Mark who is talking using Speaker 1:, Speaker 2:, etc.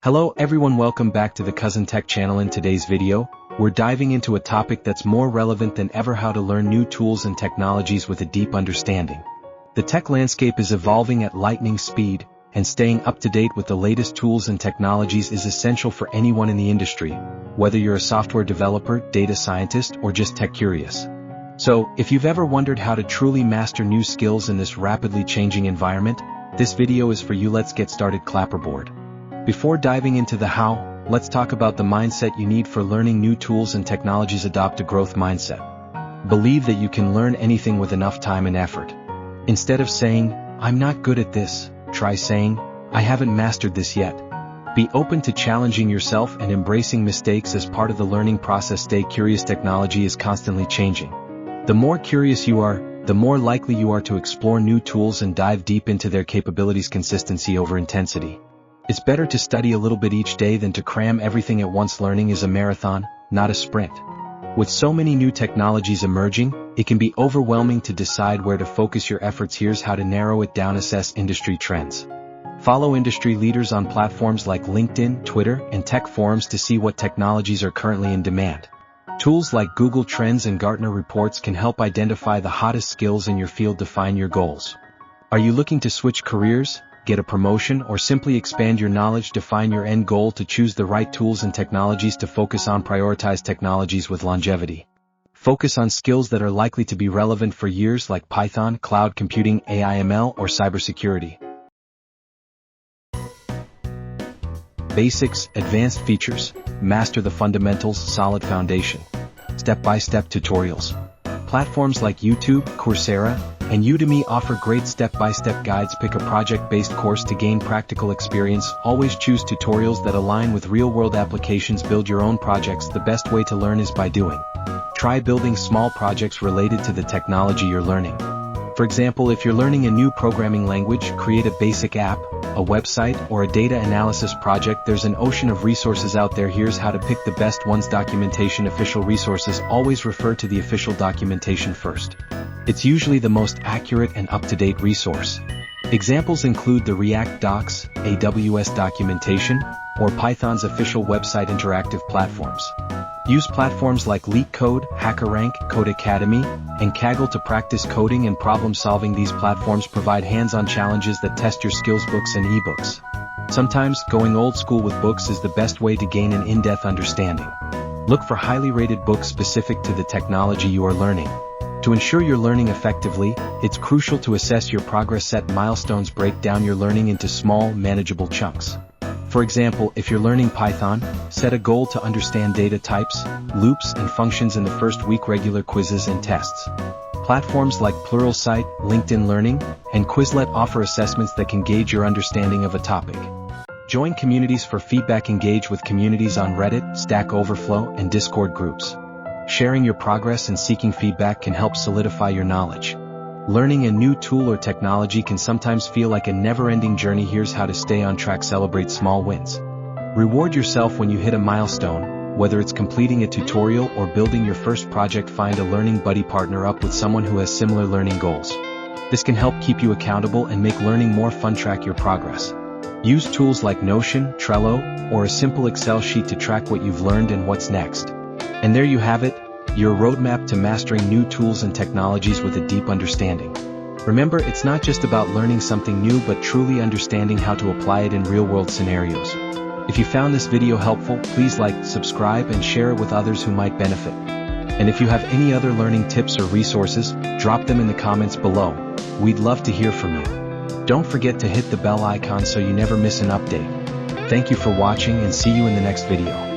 Speaker 1: Hello everyone, welcome back to the cozenTech channel. In today's video, we're diving into a topic that's more relevant than ever: how to learn new tools and technologies with a deep understanding. The tech landscape is evolving at lightning speed, and staying up to date with the latest tools and technologies is essential for anyone in the industry, whether you're a software developer, data scientist, or just tech curious. So, if you've ever wondered how to truly master new skills in this rapidly changing environment, this video is for you. Let's get started. Clapperboard. Before diving into the how, let's talk about the mindset you need for learning new tools and technologies. Adopt a growth mindset. Believe that you can learn anything with enough time and effort. Instead of saying, "I'm not good at this," try saying, "I haven't mastered this yet." Be open to challenging yourself and embracing mistakes as part of the learning process. Stay curious. Technology is constantly changing. The more curious you are, the more likely you are to explore new tools and dive deep into their capabilities. Consistency over intensity. It's better to study a little bit each day than to cram everything at once. Learning is a marathon, not a sprint. With so many new technologies emerging, it can be overwhelming to decide where to focus your efforts. Here's how to narrow it down. Assess industry trends. Follow industry leaders on platforms like LinkedIn, Twitter, and tech forums to see what technologies are currently in demand. Tools like Google Trends and Gartner reports can help identify the hottest skills in your field. Define your goals. Are you looking to switch careers, get a promotion, or simply expand your knowledge? Define your end goal to choose the right tools and technologies to focus on. Prioritize technologies with longevity. Focus on skills that are likely to be relevant for years, like Python, cloud computing, AI/ML, or cybersecurity. Basics, advanced features. Master the fundamentals. Solid foundation. Step-by-step tutorials. Platforms like YouTube, Coursera, and Udemy offer great step-by-step guides. Pick a project-based course to gain practical experience. Always choose tutorials that align with real-world applications. Build your own projects. The best way to learn is by doing. Try building small projects related to the technology you're learning. For example, if you're learning a new programming language, create a basic app, a website, or a data analysis project. There's an ocean of resources out there. Here's how to pick the best ones. Documentation. Official resources. Always refer to the official documentation first. It's usually the most accurate and up-to-date resource. Examples include the React docs, AWS documentation, or Python's official website. Interactive platforms. Use platforms like LeetCode, HackerRank, Codecademy, and Kaggle to practice coding and problem-solving. These platforms provide hands-on challenges that test your skills. Books and ebooks. Sometimes, going old school with books is the best way to gain an in-depth understanding. Look for highly rated books specific to the technology you are learning. To ensure you're learning effectively, it's crucial to assess your progress. Set milestones. Break down your learning into small, manageable chunks. For example, if you're learning Python, set a goal to understand data types, loops, and functions in the first week. Regular quizzes and tests. Platforms like Pluralsight, LinkedIn Learning, and Quizlet offer assessments that can gauge your understanding of a topic. Join communities for feedback. Engage with communities on Reddit, Stack Overflow, and Discord groups. Sharing your progress and seeking feedback can help solidify your knowledge. Learning a new tool or technology can sometimes feel like a never-ending journey. Here's how to stay on track. Celebrate small wins. Reward yourself when you hit a milestone, whether it's completing a tutorial or building your first project. Find a learning buddy. Partner up with someone who has similar learning goals. This can help keep you accountable and make learning more fun. Track your progress. Use tools like Notion, Trello, or a simple Excel sheet to track what you've learned and what's next. And there you have it, your roadmap to mastering new tools and technologies with a deep understanding. Remember, it's not just about learning something new but truly understanding how to apply it in real-world scenarios. If you found this video helpful, please like, subscribe, and share it with others who might benefit. And if you have any other learning tips or resources, drop them in the comments below. We'd love to hear from you. Don't forget to hit the bell icon so you never miss an update. Thank you for watching, and see you in the next video.